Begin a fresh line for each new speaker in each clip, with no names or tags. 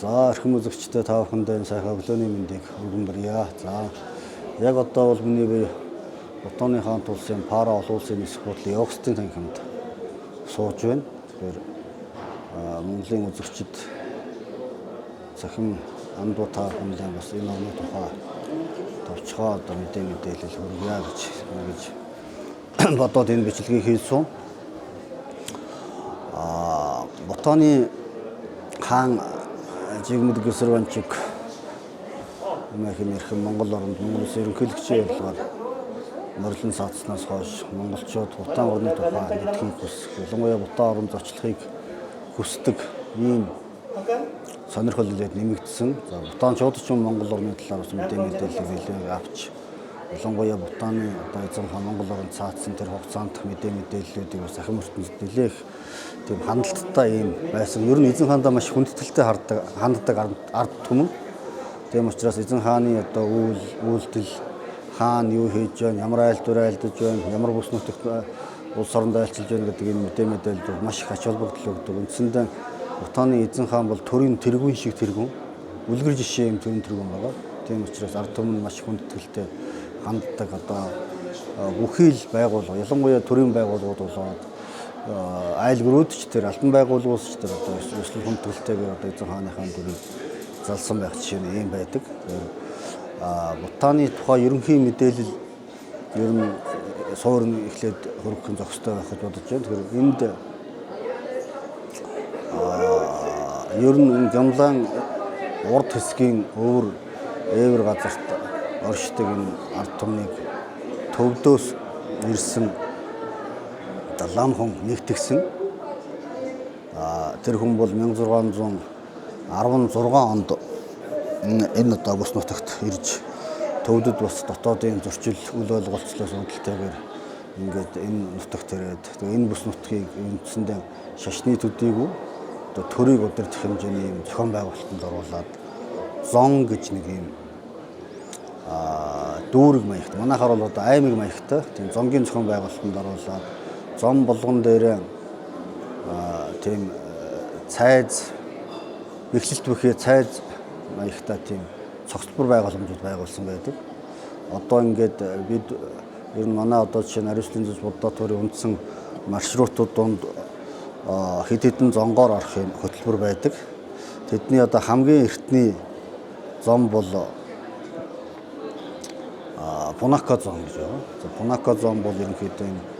За эрхэм үзэгчдээ та бүхэндээ энэ сайхан өглөөний мэндийг өргөмбөрье. За яг одоо бол миний бие Бутаны хаант улсын Пара олон улсын нисэх бодлын Йогстын танхимд сууж байна. Тэгэхээр Монголын үзэгчид цахим андуу та бүхэндээ бас энэ орны тухай товчхоо одоо мэдээлэл хүргье гэж бодоод энэ бичлэгийг хийсэн. Бутаны хаан Жигмэд Гүсэрванчиг Америкийн эрхэм Монгол оронд Монголын ерөнхийлөгчийн ярилцлагаар морилон саацснаас хойш монголчууд Бутан орны тухай мэдхийг хүсэх, ялангуяа Бутан орон зочлохыг хүсдэг ийм сонирхол нэлээд нэмэгдсэн. За Бутанчууд ч Монгол орны талаар бас мэдээлэл нэлээд авч ялангуяа Бутаны одоо эзэн хаан Монгол оронд цаацсан тэр хугацаанд мэдээллүүдийг бас ахин ертөнцид нэлээх тийм хандлттай ийм байсан. Ер нь эзэн хаандаа маш хүндэтэлтэй ханддаг ард түмэн. Тийм учраас эзэн хааны одоо үйлдэл хаан юу хийж байна, ямар айлтвар айлдаж байна, ямар бүс нутагт улс оронд айлчилж байна гэдэг энэ мэдээлэл маш их ач холбогдол өгдөг. Үндсэндээ Бутаны эзэн хаан бол төрийн тэргүүн шиг тэргүүн, үлгэр жишээ юм төрийн тэргүүн байгаа. Тийм учраас ард түмэн маш хүндэтгэлтэй ханддаг одоо бүхий л байгууллага, ялангуяа төрийн байгууллагууд болоод айлгөрүүд ч тэр алтан байгууллагууд ч тэр одоо өсвөл хүндэтгэлтэйгээр одоо эзэн хааныхаа дүрийг залсан байх жишээ нь ийм байдаг. Бутаны тухай ерөнхий мэдээлэл ер нь суурь эхлээд хөрөх зохистой байх гэж бодож байна. Тэгэхээр энд ер нь Гямлан урд хэсгийн өвөр ээвэр газарт оршдог энэ ард түмнийг төвдөөс ирсэн лам хүн нэгтгэсэн. Тэр хүн бол 1616 онд энэ одоо бүс нутагт ирж төвдөд бас дотоодын зөрчил үл ойлголцлоос үүдэлтэйгээр ингээд энэ нутагт ирээд энэ бүс нутгийг үндсэндээ шашны төдийгүй одоо төрийг удирдах хэмжээний юм зохион байгуулалтанд оруулаад зон гэж нэг юм дүүрэг маягт манайхаар бол одоо аймаг маягтай тийм зонгийн зохион байгуулалтанд оруулаад зон болгон дээр тийм цайз эхлэлт бүхий цайз маягтай тийм цогцлбор байгууламжууд байгуулсан байдаг. Одоо ингээд бид ер нь манай одоо жишээ нь Ариуслын зүүж Будда туурын үндсэн маршрутууд донд хэд хэдэн зонгоор орох юм хөтөлбөр байдаг. Тэдний одоо хамгийн эртний зон бол Пунака зон гэж байна. За Пунака зон бол ерөнхийдөө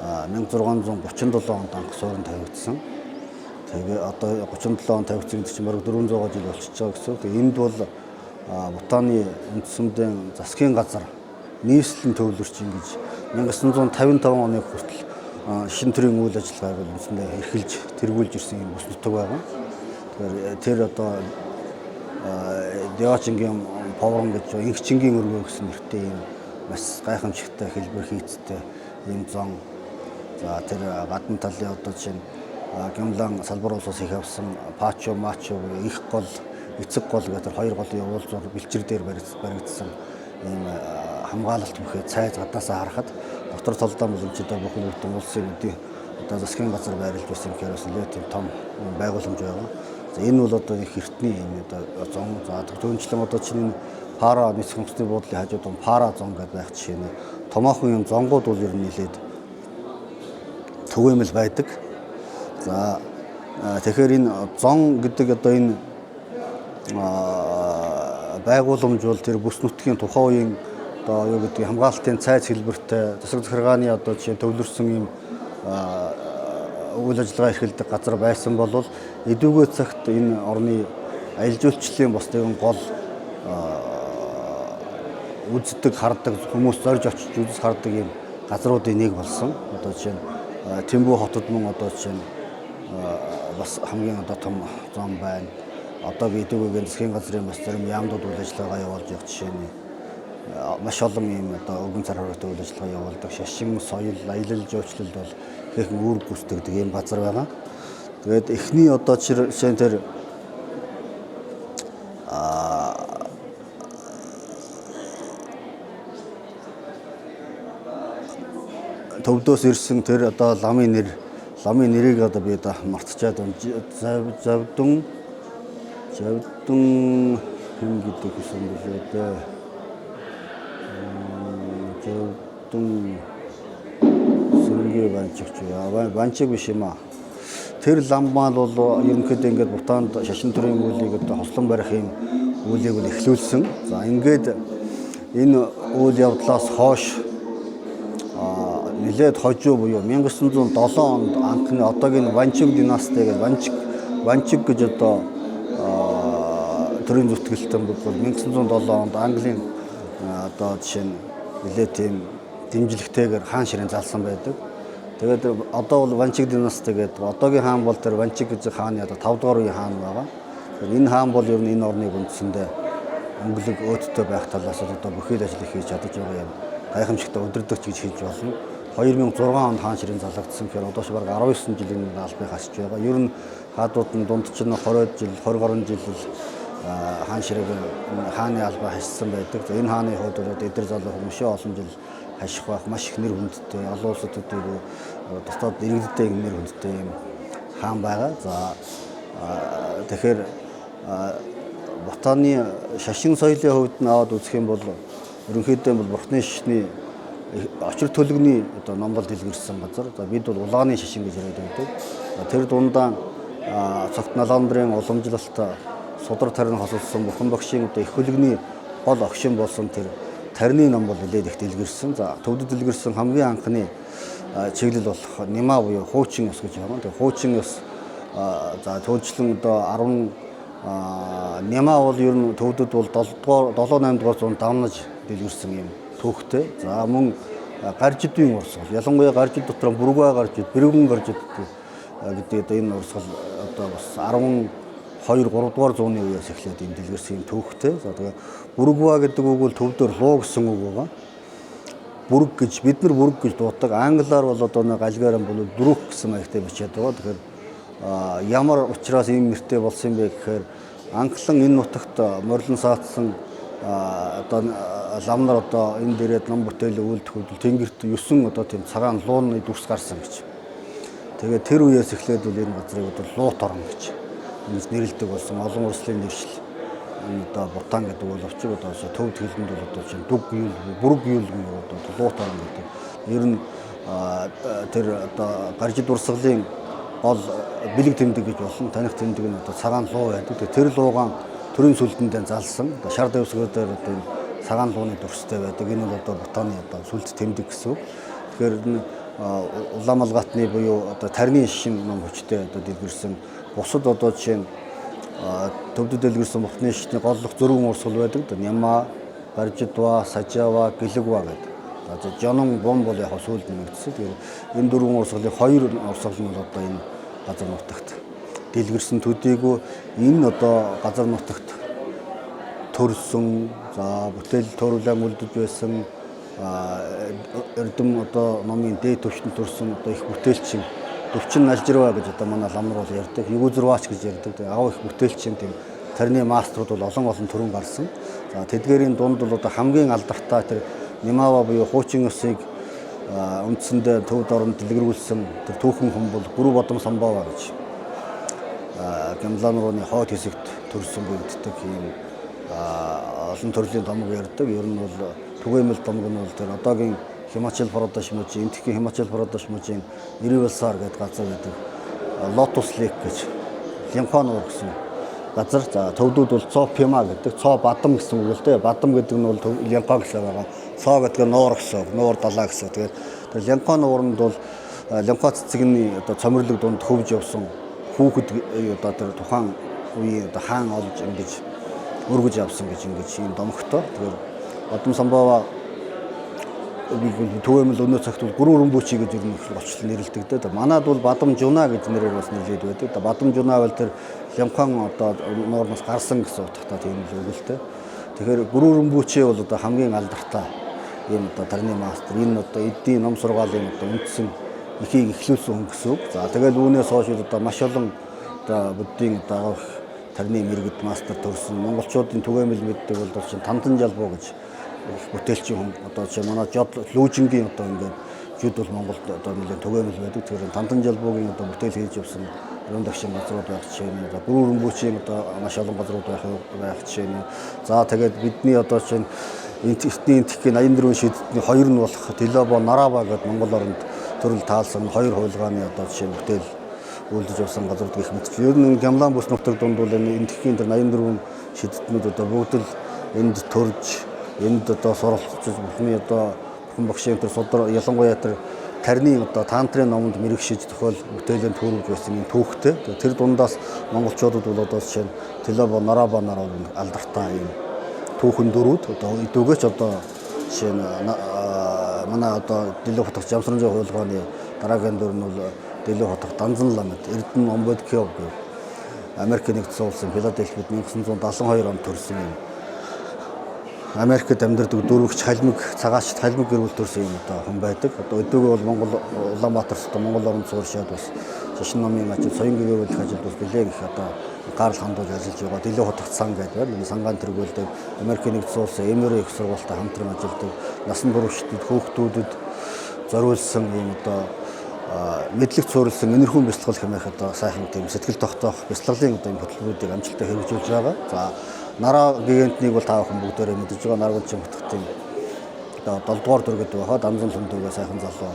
1637 онд анх суурин тавигдсан. Тэгээ одоо 37 он тавигдсан гэдэг чинь баруун 400 жил болчихж байгаа гэсэн. Тэгээ энд бол Бутаны үндсэндээ засгийн газар нийслэлийн төвлөрч ингэж 1955 оны хүртэл шин төрийн үйл ажиллагааг үндсэндээ эрхэлж тэргүүлж ирсэн юм бүс нутаг байгаа. Тэгэхээр тэр одоо Диочингийн Поврон гэж инхчингийн өргөө гэсэн нэртэй юм бас гайхамшигтай хэлбэр хийцтэй юм зон. За тэр гадна талын одоо чинь Гямлан салбар улсаас их авсан Пачо Мачо их гол эцэг гол гэдэг хоёр голын уулзуур бэлчир дээр баригдсан ийм хамгаалалт бүхий цайз гадаасаа харахад дотор толдоо боломжтой бүхэн бүтэн улсын үдийн одоо засгийн газар байрлаж байсан гэхээс нэлээд тийм том байгууламж байгаа. За энэ бол одоо их эртний юм одоо зон. За төвчлэн одоо чинь Пара нисэх хүнсний буудлын хажууд нь Пара зон гэдэг байх жишээ нь томоохон юм зонгууд бол ер нь нэлээд түгээмэл байдаг. За тэгэхээр энэ зон гэдэг одоо энэ байгууламж бол тэр бүс нутгийн тухайн үеийн одоо юу гэдэг хамгаалтын цайз хэлбэртэй засаг захиргааны одоо жишээ төвлөрсөн юм үйл ажиллагаа эрхэлдэг газар байсан бол эдүүгээ цагт энэ орны аялал жуулчлалын бас нэгэн гол үздэг хардаг хүмүүс зорж очиж үзэж хардаг юм газруудын нэг болсон. Одоо жишээ нь Тэмбүү хотод мөн одоо жишээ нь бас хамгийн одоо том зон байна. Одоо би эдүүгээр засгийн газрын бас зарим яамдууд үйл ажиллагаа явуулж явах жишээ нь маш олон юм одоо өвгөн цар хоригтой үйл ажиллагаа явуулдаг. Шашин, соёл, аялал жуулчлал бол ихэнх үүрэг гүйцэтгэдэг юм газар байгаа. Тэгээд эхний одоо жишээ нь тэр төвдөөс ирсэн тэр одоо ламын нэрийг одоо би одоо мартчихад байна. Завдун Завдан хэн гэдэг хүсэн билээ дээ. Завдан Сэрэнгийн банчигч яа. Банчиг биш юм аа. Тэр лам маань бол ерөнхийдөө ингээд Бутанд шашин төрийн үйлийг одоо хослон барих юм үйлийг бол эхлүүлсэн. За ингээд энэ үйл явдлаас хойш нэлээд хожуу буюу 1907 онд анхны одоогийн Ванчиг династи гэдэг Ванчиг гэж одоо төрийн зүтгэлтэн бол 1907 онд Английн одоо жишээ нь нэлээд тийм дэмжлэгтэйгээр хаан ширээн залсан байдаг. Тэгээд одоо бол Ванчиг династи гэдэг одоогийн хаан бол тэр Ванчиг гэж хааны одоо 5 дугаар үеийн хаан байгаа. Тэгэхээр энэ хаан бол ер нь энэ орныг үндсэндээ өнгөлөг өөдтэй байх талаас одоо бүхэл ажил хийж чадаж байгаа юм. Гайхамшигтай өдөрдөгч гэж хэлж болно. 2006 онд хаан ширээн залгагдсан. Тэгэхээр одоо ч бараг 19 жилийн албыг хасч байгаа. Ер нь хаадууд нь дунд чинь 20 жил, 20 гаруй жил хаан ширээг хааны албаа хассан байдаг. Энэ хааны хувьд бол эдэр залуу хүмүүсээ олон жил хаших байх маш их нэр хүндтэй, олон улсад төдийгүй дотоод иргэдтэй нэр хүндтэй юм хаан байгаа. За тэгэхээр Бутаны шашин соёлын хувьд нь аваад үзэх юм бол ерөнхийдөө бол Бурхны шашны очир төлөвний одоо номлол дэлгэрсэн газар. За бид бол улааны шашин гэж яриад байдаг. Тэр дундаа цогт наландрын уламжлалт судар тарин хосолсон Бурхан багшийн одоо их хөлөгний гол огшин болсон тэр тарины ном бол нэлээд их дэлгэрсэн. За төвдөд дэлгэрсэн хамгийн анхны чиглэл болох Нима буюу хуучин ёс гэж байна. Тэгээ хуучин ёс за төвчлэн одоо 10 Нима бол ер нь төвдөд бол 7 8 дугаар зуунд давнаж дэлгэрсэн юм түүхтэй. За мөн гаржидын урсгал. Ялангуяа гаржид дотор бүргөө гаржид, бэрэгэн гаржид гэдэг одоо энэ урсгал одоо бас 12 3 дугаар зууны үеэс эхлээд энэ дэлгэрсэн юм түүхтэй. За тэгээ бүргөө гэдэг үг бол төвдөр луу гэсэн үг байгаа. Бүрэг гэж бид нар бүрэг гэж дуудаг. Англиар бол одоо нэг галгаараа бол бүрэг гэсэн маягтай бичээд байгаа. Тэгэхээр ямар учраас ийм нэртэй болсон юм бэ гэхээр анхлан энэ нутагт морилон саатсан одоо лам нар одоо энэ дээрээ ном бүтээлээ үйлдэх тэнгэрт 9 одоо тийм цагаан лууны дүрс гарсан гэж. Тэгээд тэр үеэс эхлээд бол энэ газрыг одоо луут орон гэж нэрлэдэг болсон. Олон улсын нэршил одоо Бутан гэдэг бол очиг одоо төвд хэлэнд бол одоо чинь дүг юул, бүрэг юул гэж одоо луут орон гэдэг. Ер нь тэр одоо гаржид урсгалын гол бэлэг тэмдэг гэж болно. Таних тэмдэг нь одоо цагаан луу байдаг. Тэр луугаан төрийн сүлдэндээ залсан. Шар дэвсгүүдээр одоо цагаан лууны дүрстэй байдаг. Энэ бол одоо Бутаны одоо сүлд тэмдэг гэсэн үг. Тэгэхээр улаан малгатны буюу одоо тарины шишин ном хүчтэй одоо дэлгэрсэн бусад одоо жишээ нь төвдөд дэлгэрсэн Бутаны шишний голлох зөрүүн урсгал байдаг. Нима, Гаржидва, Сажава, Гэлэгва гэдэг. За Жонон бом бол яг сүүлд нэмэгдсэн. Тэгэхээр энэ дөрвөн урсгалын 2 урсгал нь бол одоо энэ газар нутагт дэлгэрсэн төдийгүй энэ одоо газар нутагт төрсөн за бүтээл төрүүлэн үлдэж байсан эрдэм одоо номын дээд төвшөнд төрсөн одоо их бүтээлчин Дөвчин Налжирва гэж одоо манай ламнар бол ярьдаг. Югүзрвач гэж ярьдаг. Ав их бүтээлчин тийм тарины маструуд бол олон төрөн гарсан. За тэдгээрийн дунд бол одоо хамгийн алдартай тэр Нимава буюу хуучин ёсыг үндсэндээ төвд оронд дэлгэрүүлсэн тэр түүхэн хүн бол Гүрүү Бодом Самбава гэж Гямлан рууны хойд хэсэгт төрсөн бүгддэг юм олон төрлийн домог ярьдаг. Ер нь бол түгээмэл домог нь бол тэр одоогийн Химачал Прадеш мужийн энтхийн Химачал Прадеш мужийн Нирвалсар гэдэг газар байдаг. Lotus Lake гэж Лимфан уур гэсэн газар. За төвдүүд бол Цоо Пима гэдэг. Цоо Бадам гэсэн үг л дээ. Бадам гэдэг нь бол Лимфа гэсэн байгаа. Цоо гэдэг нь нуур гэсэн. Нуур далаа гэсэн. Тэгээд тэр Лимфан ууранд бол Лимфа цэцэгний одоо цомирлог дунд хөвж явсан хүүхэд одоо тэр тухайн үеийн одоо хаан олж ингэж өргөж явсан гэж ингэж юм домогтой. Тэгэхээр Бодом Самбава түгээмэл өнөө цагт бол Гүрүү Рүмбүчи гэж ер нь болчлон нэрлэдэг дээ. Манайд бол Бадам Жуна гэж нэрээр бас нэрлэдэг байдаг. Бадам Жуна бол тэр Лямхан одоо нуурнаас гарсан гэсэн утгатай тийм л үг л дээ. Тэгэхээр Гүрүү Рүмбүчи бол одоо хамгийн алдартай юм одоо тарны мастер. Энэ одоо эдийн ном сургаалын одоо үндсэн ихийг эхлүүлсэн хүн гэсэн үг. За тэгэл үүнээс хойш одоо маш олон одоо буддийн одоо тарны мэрэгд мастер төрсөн. Монголчуудын түгээмэл мэддэг бол чинь Тандан Жалбуу гэж бүтээлчин хүн одоо чи манай жод лүүжингийн одоо ингээд жид бол Монголд одоо нэлээд түгээмэл байдаг. Тэгэхээр Тандан Жалбуугийн одоо бүтээл хийж явсан өрөөнд агшин газрууд байх жишээ нь бүрэн өмбөчийн одоо маш олон газрууд байх жишээ нь. За тэгээд бидний одоо чинь эртний энтхийн 84 шийдтний хоёр нь болох Телобо, Нараба гэдэг Монгол оронд төрөл таалсан хоёр хуулгааны одоо жишээ бүтээл үйлдэж явсан газрууд гэх мэт. Ер нь Гямлан бүс нутагт бол энэ энтхийн тэр 84 шийдтнүүд одоо бүгд л энд төрж, энд одоо суралцж бүхний одоо бүхэн багшийн тэр судар ялангуяа тэр тарны одоо тантрын номонд мэрэгшиж тохиол бүтээлийн төрүүлж байсан юм түүхтэй. Тэр дундаас монголчуудад бол одоо жишээ нь Телобо, Нараба алдартай юм түүхэн дөрүүд одоо идүүгөөч одоо жишээ нь манай одоо Дэлгэр хотох Жамсрамжаа хуулгааны дараагийн дүр нь бол Дэлгэр хотох Данзан ламд Эрдэнэ Омбодкио гэх Америк нэгдсэн улсын Филадельфид 1972 онд төрсэн юм. Америкт амьдардаг дөрвөгч халимаг цагаачд халимаг гэрүүл төрсэн юм одоо хүн байдаг. Одоо өдөөгөө бол Монгол Улаанбаатарт Монгол оронд сууршаад бас шашин номын ажил, соён гэрүүлэх ажил бас нэлээд их одоо гарал хандуулж ажиллаж байгаа. Дэлгэр хотогт сан гэдэг байна. Сангаан тэргүүлдэг Америк нэгдсэн улсын Эмери их сургуультай хамтран ажилладаг. Насан туршид хүүхдүүдэд зориулсан юм одоо мэдлэг цуурласан энерхүүн бяцлал хэмээх одоо сайхан тийм сэтгэл тогтоох бяцлаглалын одоо юм хөтөлбөрүүдийг амжилттай хэрэгжүүлж байгаа. За Нараа гигантнийг бол та бүхэн бүгдээрээ мэдэж байгаа. Наргуулчин хотын одоо 7 дугаар дүр гэдэг байхад Данзан хүндөөгээ сайхан залуу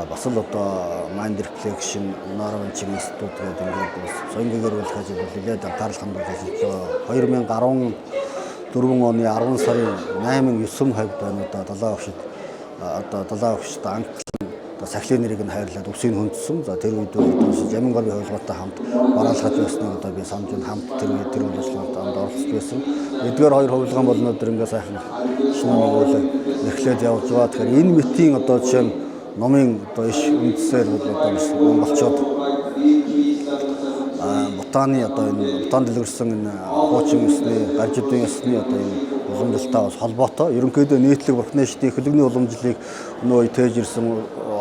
бас л одоо Mind Reflection, Наргуулчин институт гэдэг ингээд бас соён гэрүүлэх ажил бол нэлээд анхаарал хандуулж ажиллаж байгаа. 2014 оны 10 сарын 8-9 хавьд байна одоо далаа өгшд анхлан сахилын нэрийг нь хайрлаад үсийг хөндсөн. За тэр үед одоо Жамин гаргийн хуулгаатай хамт бараалхаж байсныг одоо би санаж хамт тэр үйл ажиллагаанд оролцож байсан. Эдгээр хоёр хуулгаан бол өнөөдөр ингээд сайхан шинэ үйл эхлээд явж байгаа. Тэгэхээр энэ мэтийн одоо жишээ нь номын одоо иш үндсээр бол одоо монголчууд Бутаны одоо энэ Бутан дэлгэрсэн энэ хуучин ёсны, гаржидын ёсны одоо энэ уламжлалтай бас холбоотой. Ерөнхийдөө нийтлэг бурхны шидийн хөлөгний уламжлалыг нөө тээж ирсэн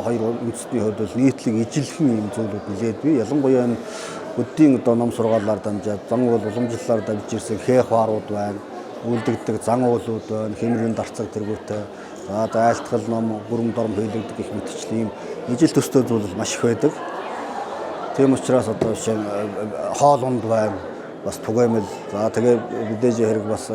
хоёр үндэстний хувьд бол нийтлэг ижилхэн юм зүйлүүд нэлээд бий. Ялангуяа энэ өдийн одоо ном сургаалаар дамжаад зан уул уламжлалаар дамжиж ирсэн хээх ваарууд байна. Үлдэгдэг зан уулууд байна. Хэмрийн дарцаг тэргүүтэй. За одоо айлтгал ном, бүрэн дорм хийлэгдэх гэх мэтчлийн ижил төстэй зүйл маш их байдаг. Тийм учраас одоо жишээ нь хоол унд байна. Бас түгээмэл. За тэгээ мэдээж хэрэг бас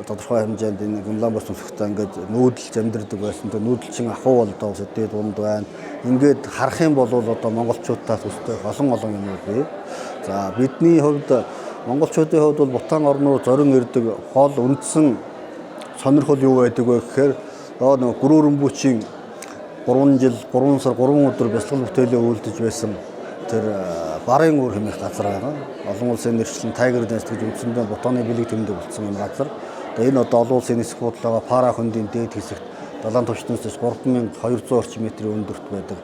тодорхой хэмжээнд энэ Гямлан бүс нутагтаа ингээд нүүдэлж амьдардаг байсан. Тэр нүүдэлчин ахуй бол одоо өдөөд унд байна. Ингээд харах юм бол одоо монголчуудаас өстэй олон юмуд бий. За бидний хувьд монголчуудын хувьд бол Бутан орн руу зорин ирдэг хоол үндсэн сонирхол юу байдаг вэ гэхээр нөгөө гүрүүрэмбүүчийн 3 жил 3 сар 3 өдөр бяцлал бүтээлээ үйлдэж байсан тэр барын уур хэмээх газар байгаа. Олон улсын нэршлэн Tiger Dance гэж үндсэндээ Бутаны бэлэг тэмдэг болсон юм газар. Энэ одоо олон улсын нисэх бодлогоо Пара хөндийн дээд хэсэгт далайн түвшнээс 3200 орчим метрийн өндөрт байдаг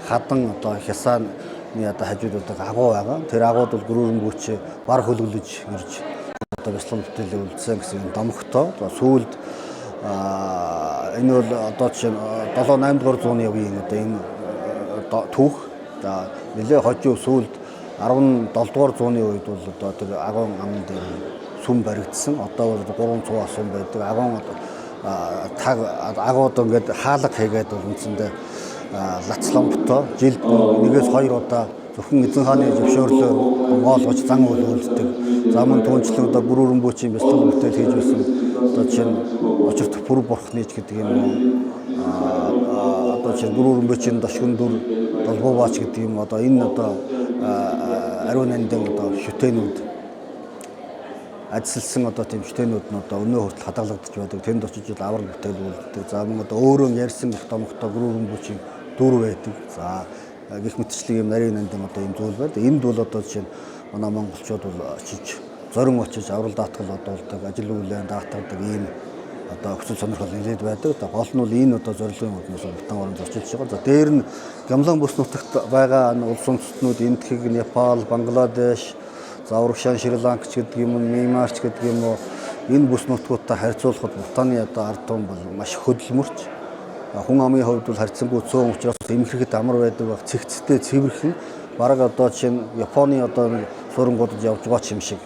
хадан одоо хясааны одоо хажууд байдаг агуу байгаа. Тэр агууд бол гүрүүрэмбүүч бар хөлөглөж ирж одоо бяцлал бүтээлээ үйлдсэн гэсэн юм домогтой. Сүүлд энэ бол одоо жишээ 7-8 дугаар зууны үеийн одоо энэ түүх нэлээ хожуу сүүлд 17 дугаар зууны үед бол одоо тэр агуун амн дээр сүм баригдсан. Одоо бол 300 сум байдаг. Агуун агууд ингээд хаалга хийгээд бол үндсэндээ лацламптой жилд 1-2 удаа зөвхөн эзэн хааны зөвшөөрлөөр онгоолгож зан уул үйлддэг. За мөн түүнчлэн одоо гүрүүрэмбүүчийн бяцлал бүтээл хийж байсан. Одоо чинь учирт бүр бурхныг гэдэг юм одоо чинь гүрүүрэмбүүчийн дашгин дүр долбообаач гэдэг юм одоо энэ одоо ариун нандин одоо шүтэнүүд ажилласан одоо тийм шүтэнүүд нь одоо өнөө хүртэл хадгалагдаж байдаг. Тэнд очиж аврал бүтээл үйлддэг. За мөн одоо өөрөө ярьсан их томогтой гүрүүрэмбүүчийн дүр байдаг. За гэх мэтчлэг юм нарийн нандин одоо юм зүйл байна. Энд бол одоо жишээ нь манай монголчууд бол очиж зорин очиж аврал даатгал одуулдаг, ажил үйлэн даатгадаг ийм одоо хүсэл сонирхол нэлээд байдаг. Одоо гол нь бол энэ одоо зорилгын үднээс Бутан орнд зочилж байгаа. За дээр нь Гямлан бүс нутагт байгаа улс үндэстнүүд Индхиг, Непал, Бангладеш, за Урагшаан, Шри-Ланкч гэдэг юм уу, Мьянмарч гэдэг юм уу энэ бүс нутгуудтай харьцуулахад Бутаны одоо ард түмэн бол маш хөдөлмөрч. Хүн амын хувьд бол харьцангуй цөөн учраас эмхэрэхэд амар байдаг баг. Цэгцтэй цэвэрхэн бараг одоо жишээ нь Японы одоо суурангуудад явж байгаа юм шиг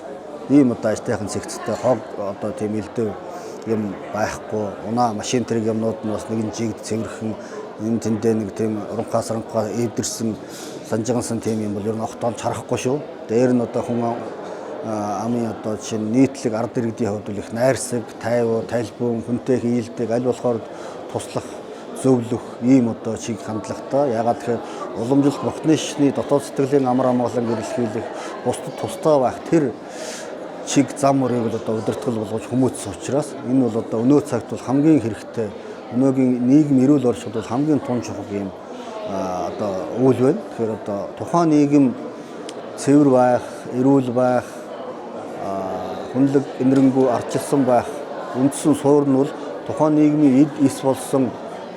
ийм одоо ажтайхан цэгцтэй хог одоо тийм элдэв юм байхгүй. Унаа машин тэрэг юмнууд нь бас нэгэн жигд цэвэрхэн энэ тэндээ нэг тийм уранхаас эвдэрсэн санжигансан тийм юм бол ер нь огт олж харахгүй шүү. Дээр нь одоо хүн амын одоо жишээ нь нийтлэг ард иргэдийн хувьд их найрсаг, тайвуу, тайлбан, хүнтэй хийлдэг, аль болохоор туслах, зөвлөх ийм одоо чиг хандлагатай. Ягаад тэгэхээр уламжлалт бурхны шишний дотоод сэтгэлийн амар амгалан гэрэлхийлэх, бусдад тустай байх тэр чиг зам мөрийг л одоо удирдгал болгож хүмүүцсэн учраас энэ бол одоо өнөө цагт бол хамгийн хэрэгтэй, өнөөгийн нийгэм эрүүл орчинд бол хамгийн тун чухал юм одоо үйл байна. Тэгэхээр одоо тухайн нийгэм цэвэр байх, эрүүл байх, хүнлэг энэрэнгүй арчилсан байх үндсэн суурь нь бол тухайн нийгмийн эд эс болсон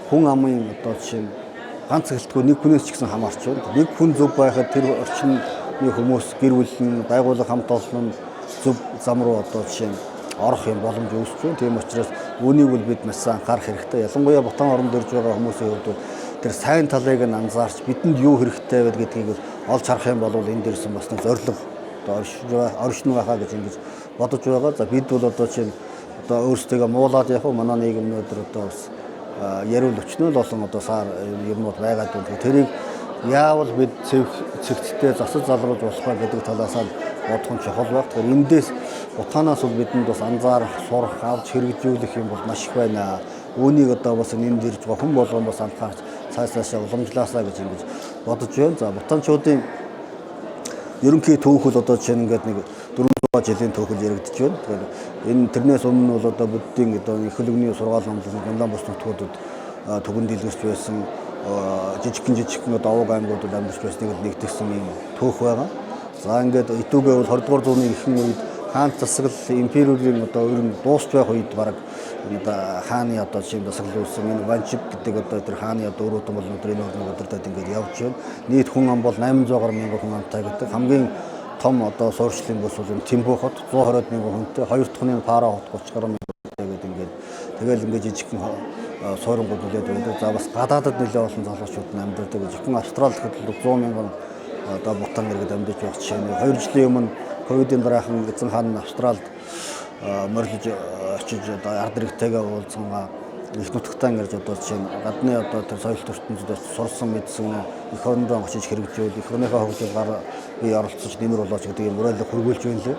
хүн амын одоо жишээ нь ганц гэлтгүй нэг хүнээс ч гэсэн хамаарч байна. Нэг хүн зөв байхад тэр орчны хүмүүс гэр бүл нь байгууллага хамт олон зөв зам руу одоо жишээ нь орох юм боломж үүсэж байна. Тийм учраас үүнийг бол бид маш сайн анхаарах хэрэгтэй. Ялангуяа Бутан орнд ирж байгаа хүмүүсийн хувьд бол тэр сайн талыг нь анзаарч бидэнд юу хэрэгтэй вэ гэдгийг олж харах юм бол энэ дээрсэн бас нэг зорилго одоо оршин байхаа гэж ингэж бодож байгаа. За бид бол одоо жишээ нь одоо өөрсдөө муулаад явах уу манай нийгэмнүүд одоо бас яриул өчнөл олон одоо сар юмнууд байгаад байна. Тэрийг яавал бид цэгцтэй засаж залруулж болох вэ гэдэг талаас нь бодох нь чухал баг. Тэгэхээр эндээс утгаанаас бол бидэнд бас анзаарах, сурах, авч хэрэгжүүлэх юм бол маш их байна. Үүнийг одоо бас энд ирж байгаа хүн болгон бас анхаарч цаашаа уламжлаасаа гэж ингэж бодож байна. За бутанчуудын ерөнхий түүхэл одоо жишээ нь ингээд нэг 400 жилийн түүхэл яригдж байна. Тэгэхээр энэ тэрнээс өмнө бол одоо буддийн одоо их хөлөгний сургаал номлол Гямлан бус нутгуудад түгэнд дэлгэрч байсан жижигхэн одоо овог аймагуудад амьдарч байсныг нэгтгэсэн юм түүх байгаа. За ингээд Итүгээ бол 20 дугаар зууны ихэнх үед хаан засаглал империурын одоо ер нь дуусч байх үед баг одоо хааны одоо жишээ засаглал үүссэн энэ Ванчип гэдэг одоо тэр хааны одоо өрөөтөн бол өдрийн орныг удирдаад ингээд явж байна. Нийт хүн ам бол 800 мянган хүн амтай гэдэг. Хамгийн том одоо суурьшлын бус бол Тэмбүү хот 120 мянган хүнтэй, хоёр дахь нь Пара хот 30 гаруй мянган хүнтэй гэдэг ингээд тэгэл ингээд жижигхэн суурингууд нөлөөд байдаг. За бас гадаадад нөлөө олон залуучууд амьдардаг. Жижигхэн Австрали гэхэд 100 мянган одоо Бутан иргэд амьдарч байх жишээ нь 2 жилийн өмнө ковидын дараахан эзэн хаан Австралид морилж очиж одоо ард иргэдтэйгээ уулзсан их нутагтаа ингэж одоо жишээ нь гадны одоо тэр соёл ертөнцид сурсан мэдсэн их орондоо очиж хэрэгжүүл их орныхоо хөгжил бие оролцож нэмэр болооч гэдэг юм уриалга хөргүүлж байна лээ.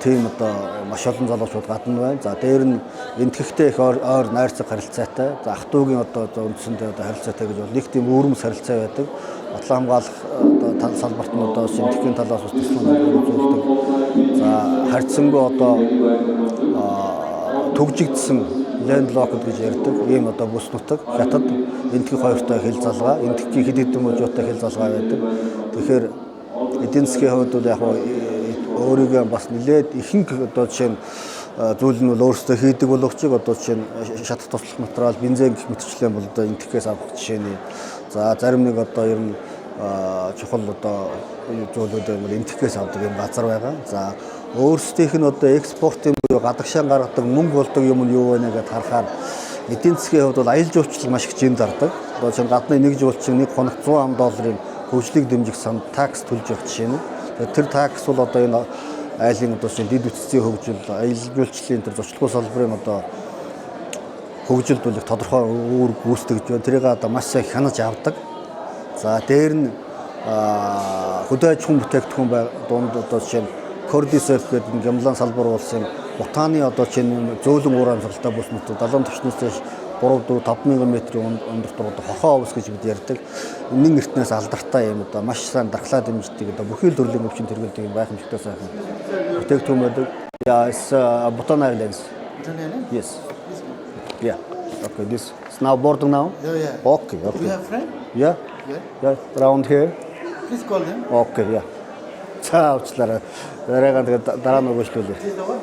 Тийм одоо маш олон залуучууд гадна байна. За дээр нь энтгэхтэй их ойр найрцаг харилцаатай. За ах トゥ угийн одоо үндсэндээ одоо харилцаатай гэж бол нэг тийм үүрэмс харилцаа байдаг. Батлан хамгаалах одоо салбарт нь одоо энтгэхийн талаас ус туслан үзүүлдэг. За харьцангуй одоо төгжигдсэн лендлокд гэж ярьдаг. Ийм одоо бүс нутаг хятад энтгэх хоёртой хил залгаа, энтгэхийн хэд хэдэн мужуутай хил залгаа байдаг. Тэгэхээр эдийн засгийн хувьд бол яг өөрийгөө бас нэлээд ихэнх одоо жишээ нь зүйл нь бол өөрсдөө хийдэг боловч одоо жишээ нь шатах туслах материал, бензин гэх мэтчлэн бол одоо энтгэхээс авах жишээний. За зарим нэг одоо ер нь чухал одоо зүйлүүд бол энтгэхээс авдаг юм газар байгаа. За өөрсдийнх нь одоо экспортын буюу гадагшаа гаргадаг мөнгө болдог юм нь юу вэ гэдээ харахаар эдийн засгийн хувьд бол аялал жуулчлал маш их зэм зардаг. Одоо чинь гадны нэг жуулчин нэг хоног 100 ам долларын хөгжлийг дэмжих санд такс төлж явах жишээ нь. Тэр такс бол одоо энэ айлын одоо чинь дэд үтцийн хөгжил, аялал жуулчлалын тэр зочлогоо салбарын одоо хөгжилд бол их тодорхой үүрэг гүйцэтгэж байна. Тэрийг одоо маш их хянаж авдаг. За дээр нь хөдөө аж ахуйн бүтээгдэхүүн дунд одоо жишээ нь Кордисеф гэдэг Гямлан салбар улсын Бутаны одоо чинь зөөлөн уур амьсгалтай бус нутаг 70 төвчнөөс дэш 3-4-5 мянган метрийн өндөртөр одоо хорхоо овс гэж бид ярьдаг. Нэн эртнээс алдартай юм одоо маш сайн дархлаа дэмждэг одоо бүхий л төрлийн өвчин тэргэлдэг юм гайхамшигтай сайхан бүтээгдэхүүн байдаг. Yeah, it's Bhutan Islands.
Bhutan Islands?
Yes. Yeah. Okay, this is now boarding now?
Yeah.
Okay.
Do you have friends?
Yeah.
Yeah.
Around here.
Please call them.
Okay, yeah. За уучлаарай. Дараагаар тэгээд дараа нь өгөөчлүүлээ.
This is the one.